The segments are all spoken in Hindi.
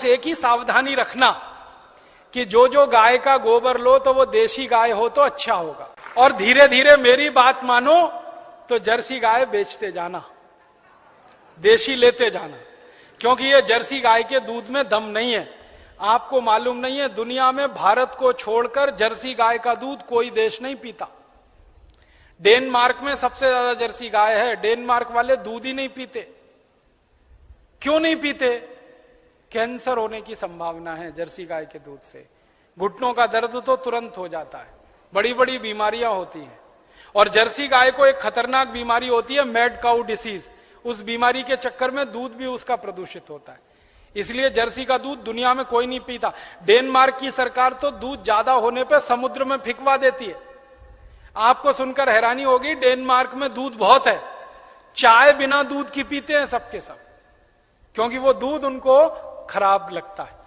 बस एक ही सावधानी रखना कि जो गाय का गोबर लो तो वो देशी गाय हो तो अच्छा होगा, और धीरे धीरे मेरी बात मानो तो जर्सी गाय बेचते जाना, देशी लेते जाना, क्योंकि ये जर्सी गाय के दूध में दम नहीं है। आपको मालूम नहीं है, दुनिया में भारत को छोड़कर जर्सी गाय का दूध कोई देश नहीं पीता। डेनमार्क में सबसे ज्यादा जर्सी गाय है, डेनमार्क वाले दूध ही नहीं पीते। क्यों नहीं पीते? कैंसर होने की संभावना है जर्सी गाय के दूध से, घुटनों का दर्द तो तुरंत हो जाता है, बड़ी बड़ी बीमारियां होती हैं। और जर्सी गाय को एक खतरनाक बीमारी होती है, मैड काउ डिसीज, उस बीमारी के चक्कर में दूध भी उसका प्रदूषित होता है, इसलिए जर्सी का दूध दुनिया में कोई नहीं पीता। डेनमार्क की सरकार तो दूध ज्यादा होने पर समुद्र में फेंकवा देती है। आपको सुनकर हैरानी होगी, डेनमार्क में दूध बहुत है, चाय बिना दूध की पीते हैं सबके सब, क्योंकि वो दूध उनको खराब लगता है।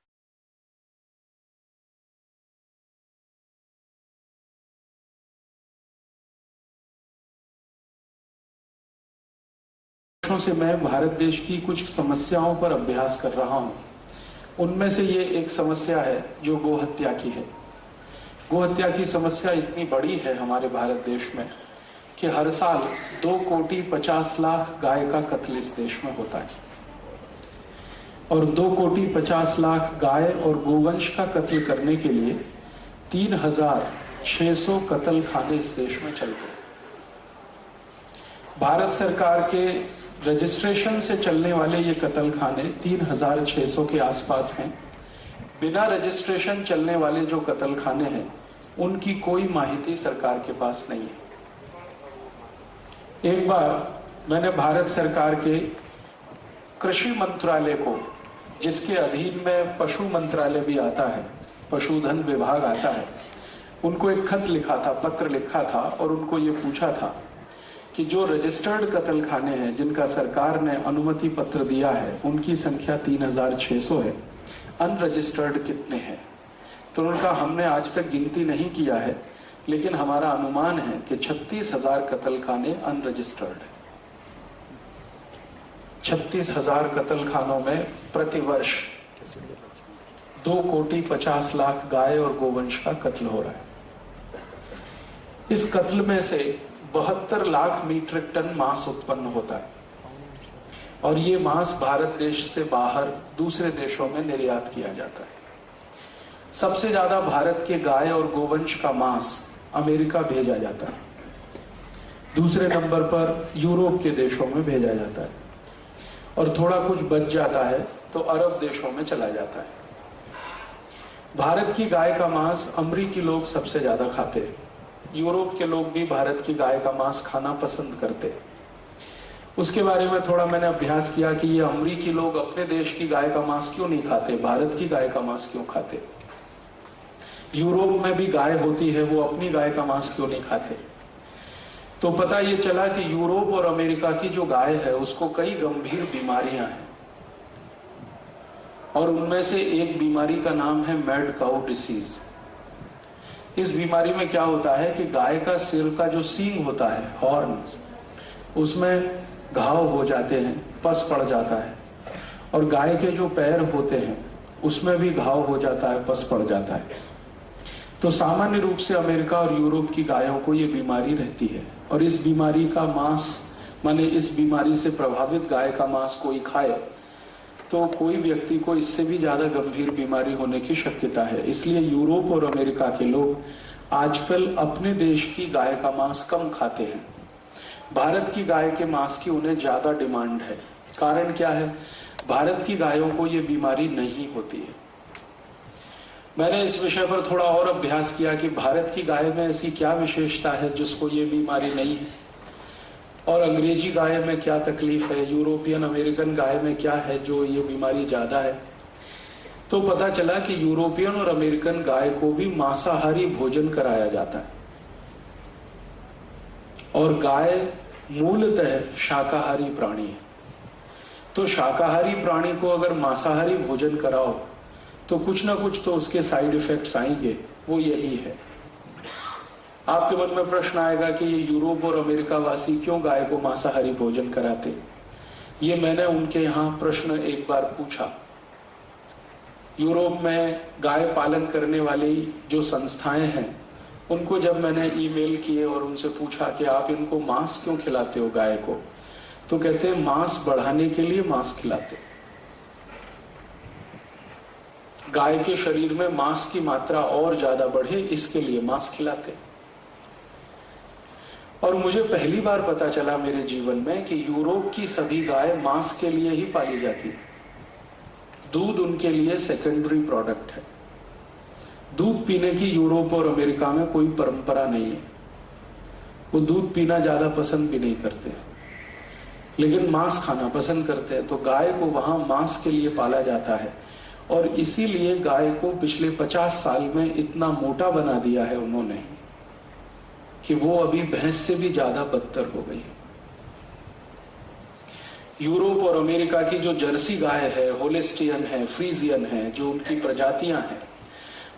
से मैं भारत देश की कुछ समस्याओं पर अभ्यास कर रहा हूं। उनमें से ये एक समस्या है जो गोहत्या की है। गोहत्या की समस्या इतनी बड़ी है हमारे भारत देश में कि हर साल 2,50,00,000 गाय का कत्ल इस देश में होता है, और 2,50,00,000 गाय और गोवंश का कत्ल करने के लिए 3,600 कत्ल खाने इस देश में चलते हैं। भारत सरकार के रजिस्ट्रेशन से चलने वाले ये कत्ल खाने 3,600 के आसपास हैं। बिना रजिस्ट्रेशन चलने वाले जो कत्ल खाने हैं उनकी कोई माहिती सरकार के पास नहीं है। एक बार मैंने भारत सरकार के कृषि मंत्रालय को, जिसके अधीन में पशु मंत्रालय भी आता है, पशुधन विभाग आता है, उनको एक खत लिखा था, पत्र लिखा था, और उनको ये पूछा था कि जो रजिस्टर्ड कत्ल खाने हैं जिनका सरकार ने अनुमति पत्र दिया है उनकी संख्या 3,600 है, अनरजिस्टर्ड कितने हैं? तो उनका हमने आज तक गिनती नहीं किया है, लेकिन हमारा अनुमान है कि 36,000 कत्ल खाने अनरजिस्टर्ड है। 36,000 कत्ल खानों में प्रतिवर्ष 2,50,00,000 गाय और गोवंश का कत्ल हो रहा है। इस कत्ल में से 72 लाख मीट्रिक टन मांस उत्पन्न होता है, और ये मांस भारत देश से बाहर दूसरे देशों में निर्यात किया जाता है। सबसे ज्यादा भारत के गाय और गोवंश का मांस अमेरिका भेजा जाता है, दूसरे नंबर पर यूरोप के देशों में भेजा जाता है, और थोड़ा कुछ बच जाता है तो अरब देशों में चला जाता है। भारत की गाय का मांस अमरीकी लोग सबसे ज्यादा खाते हैं, यूरोप के लोग भी भारत की गाय का मांस खाना पसंद करते हैं। उसके बारे में थोड़ा मैंने अभ्यास किया कि ये अमरीकी लोग अपने देश की गाय का मांस क्यों नहीं खाते, भारत की गाय का मांस क्यों खाते। यूरोप में भी गाय होती है, वो अपनी गाय का मांस क्यों नहीं खाते। तो पता ये चला कि यूरोप और अमेरिका की जो गाय है उसको कई गंभीर बीमारियां हैं, और उनमें से एक बीमारी का नाम है मैड काउ डिसीज। इस बीमारी में क्या होता है कि गाय का सिर का जो सींग होता है, हॉर्न, उसमें घाव हो जाते हैं, पस पड़ जाता है, और गाय के जो पैर होते हैं उसमें भी घाव हो जाता है, पस पड़ जाता है। तो सामान्य रूप से अमेरिका और यूरोप की गायों को ये बीमारी रहती है, और इस बीमारी का मांस, माने इस बीमारी से प्रभावित गाय का मांस कोई खाए तो कोई व्यक्ति को इससे भी ज्यादा गंभीर बीमारी होने की शक्यता है। इसलिए यूरोप और अमेरिका के लोग आजकल अपने देश की गाय का मांस कम खाते हैं। भारत की गाय के मांस की उन्हें ज्यादा डिमांड है। कारण क्या है? भारत की गायों को यह बीमारी नहीं होती है। मैंने इस विषय पर थोड़ा और अभ्यास किया कि भारत की गाय में ऐसी क्या विशेषता है जिसको ये बीमारी नहीं है, और अंग्रेजी गाय में क्या तकलीफ है, यूरोपियन अमेरिकन गाय में क्या है जो ये बीमारी ज्यादा है। तो पता चला कि यूरोपियन और अमेरिकन गाय को भी मांसाहारी भोजन कराया जाता है, और गाय मूलतः शाकाहारी प्राणी है। तो शाकाहारी प्राणी को अगर मांसाहारी भोजन कराओ तो कुछ ना कुछ तो उसके साइड इफेक्ट्स आएंगे, वो यही है। आपके मन में प्रश्न आएगा कि ये यूरोप और अमेरिका वासी क्यों गाय को मांसाहारी भोजन कराते। ये मैंने उनके यहां प्रश्न एक बार पूछा, यूरोप में गाय पालन करने वाली जो संस्थाएं हैं, उनको जब मैंने ईमेल किए और उनसे पूछा कि आप इनको मांस क्यों खिलाते हो गाय को, तो कहते हैं मांस बढ़ाने के लिए मांस खिलाते। गाय के शरीर में मांस की मात्रा और ज्यादा बढ़े, इसके लिए मांस खिलाते। और मुझे पहली बार पता चला मेरे जीवन में कि यूरोप की सभी गाय मांस के लिए ही पाली जाती है। दूध उनके लिए सेकेंडरी प्रोडक्ट है। दूध पीने की यूरोप और अमेरिका में कोई परंपरा नहीं है, वो दूध पीना ज्यादा पसंद भी नहीं करते, लेकिन मांस खाना पसंद करते हैं। तो गाय को वहां मांस के लिए पाला जाता है, और इसीलिए गाय को पिछले 50 साल में इतना मोटा बना दिया है उन्होंने कि वो अभी भैंस से भी ज्यादा बदतर हो गई है। यूरोप और अमेरिका की जो जर्सी गाय है, होलिस्टियन है, फ्रीजियन है, जो उनकी प्रजातियां हैं,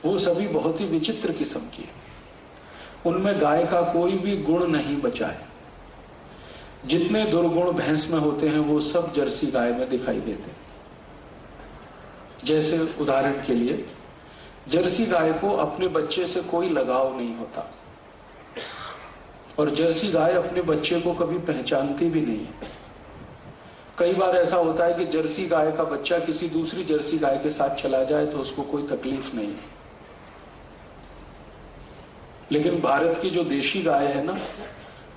वो सभी बहुत ही विचित्र किस्म की है। उनमें गाय का कोई भी गुण नहीं बचा है। जितने दुर्गुण भैंस में होते हैं वो सब जर्सी गाय में दिखाई देते हैं। जैसे उदाहरण के लिए, जर्सी गाय को अपने बच्चे से कोई लगाव नहीं होता, और जर्सी गाय अपने बच्चे को कभी पहचानती भी नहीं है। कई बार ऐसा होता है कि जर्सी गाय का बच्चा किसी दूसरी जर्सी गाय के साथ चला जाए तो उसको कोई तकलीफ नहीं है, लेकिन भारत की जो देशी गाय है ना,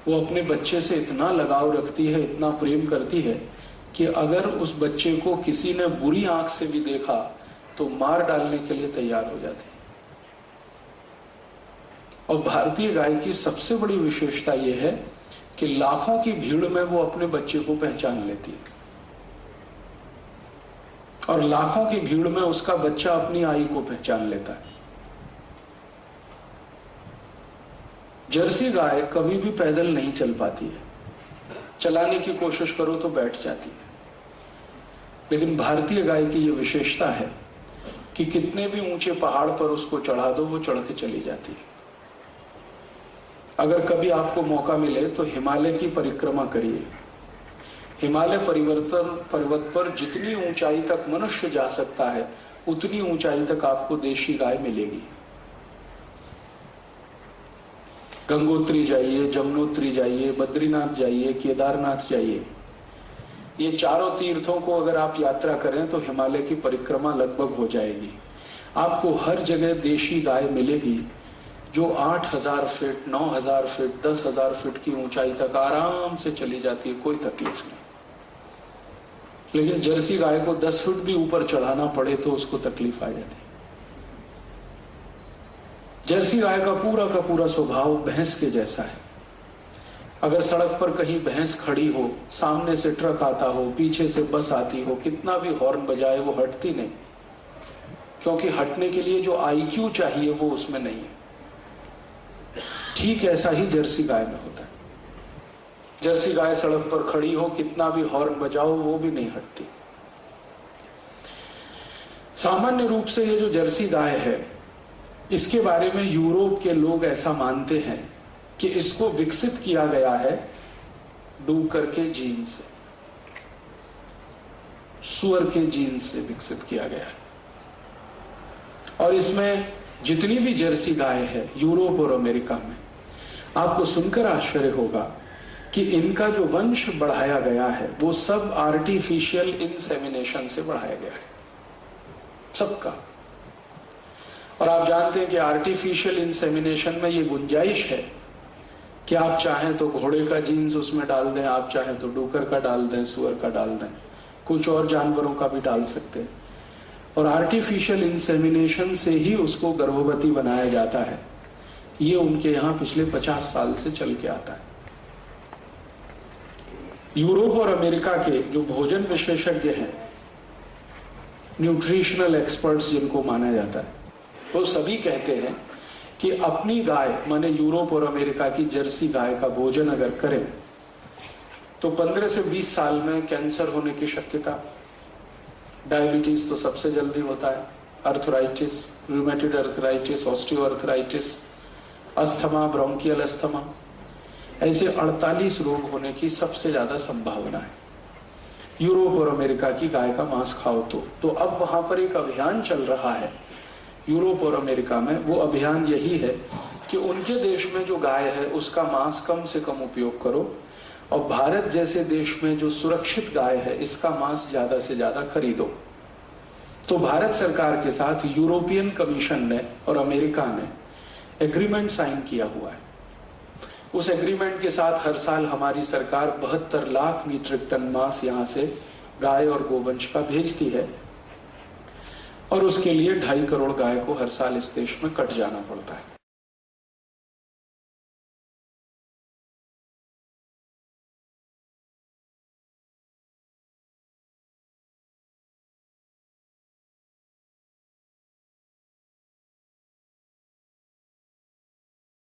वो अपने बच्चे से इतना लगाव रखती है, इतना प्रेम करती है कि अगर उस बच्चे को किसी ने बुरी आंख से भी देखा तो मार डालने के लिए तैयार हो जाती है। और भारतीय गाय की सबसे बड़ी विशेषता यह है कि लाखों की भीड़ में वो अपने बच्चे को पहचान लेती है, और लाखों की भीड़ में उसका बच्चा अपनी आई को पहचान लेता है। जर्सी गाय कभी भी पैदल नहीं चल पाती है, चलाने की कोशिश करो तो बैठ जाती है। लेकिन भारतीय गाय की यह विशेषता है कि कितने भी ऊंचे पहाड़ पर उसको चढ़ा दो, वो चढ़ के चली जाती है। अगर कभी आपको मौका मिले तो हिमालय की परिक्रमा करिए। हिमालय पर्वत पर जितनी ऊंचाई तक मनुष्य जा सकता है, उतनी ऊंचाई तक आपको देशी गाय मिलेगी। गंगोत्री जाइए, जमुनोत्री जाइए, बद्रीनाथ जाइए, केदारनाथ जाइए, ये चारों तीर्थों को अगर आप यात्रा करें तो हिमालय की परिक्रमा लगभग हो जाएगी। आपको हर जगह देशी गाय मिलेगी जो 8000 फीट, 9000 फीट, 10,000 फीट की ऊंचाई तक आराम से चली जाती है, कोई तकलीफ नहीं। लेकिन जर्सी गाय को 10 फीट भी ऊपर चढ़ाना पड़े तो उसको तकलीफ आ जाती है। जर्सी गाय का पूरा स्वभाव भैंस के जैसा है। अगर सड़क पर कहीं भैंस खड़ी हो, सामने से ट्रक आता हो, पीछे से बस आती हो, कितना भी हॉर्न बजाए वो हटती नहीं, क्योंकि हटने के लिए जो IQ चाहिए वो उसमें नहीं है। ठीक ऐसा ही जर्सी गाय में होता है। जर्सी गाय सड़क पर खड़ी हो, कितना भी हॉर्न बजाओ, वो भी नहीं हटती। सामान्य रूप से ये जो जर्सी गाय है, इसके बारे में यूरोप के लोग ऐसा मानते हैं कि इसको विकसित किया गया है डूकर के जीन से, सुअर के जीन से विकसित किया गया है। और इसमें जितनी भी जर्सी गाय है यूरोप और अमेरिका में, आपको सुनकर आश्चर्य होगा कि इनका जो वंश बढ़ाया गया है वो सब आर्टिफिशियल इंसेमिनेशन से बढ़ाया गया है, सबका। और आप जानते हैं कि आर्टिफिशियल इंसेमिनेशन में ये गुंजाइश है कि आप चाहें तो घोड़े का जीन्स उसमें डाल दें, आप चाहें तो डूकर का डाल दें, सुअर का डाल दें, कुछ और जानवरों का भी डाल सकते हैं। और आर्टिफिशियल इंसेमिनेशन से ही उसको गर्भवती बनाया जाता है। ये उनके यहां पिछले 50 साल से चल के आता है। यूरोप और अमेरिका के जो भोजन विशेषज्ञ हैं, न्यूट्रिशनल एक्सपर्ट्स जिनको माना जाता है, वो सभी कहते हैं कि अपनी गाय, माने यूरोप और अमेरिका की जर्सी गाय का भोजन अगर करें तो 15 से 20 साल में कैंसर होने की शक्यता, डायबिटीज तो सबसे जल्दी होता है, arthritis, rheumatoid arthritis, osteoarthritis, asthma, bronchial asthma, ऐसे 48 रोग होने की सबसे ज्यादा संभावना है। यूरोप और अमेरिका की गाय का मांस खाओ तो अब वहां पर एक अभियान चल रहा है यूरोप और अमेरिका में। वो अभियान यही है कि उनके देश में जो गाय है उसका मांस कम से कम उपयोग करो, और भारत जैसे देश में जो सुरक्षित गाय है इसका मांस ज्यादा से ज्यादा खरीदो। तो भारत सरकार के साथ यूरोपियन कमीशन ने और अमेरिका ने एग्रीमेंट साइन किया हुआ है। उस एग्रीमेंट के साथ हर साल हमारी सरकार 72 लाख मीट्रिक टन मांस यहां से गाय और गोवंश का भेजती है, और उसके लिए 2.5 करोड़ गाय को हर साल इस देश में कट जाना पड़ता है।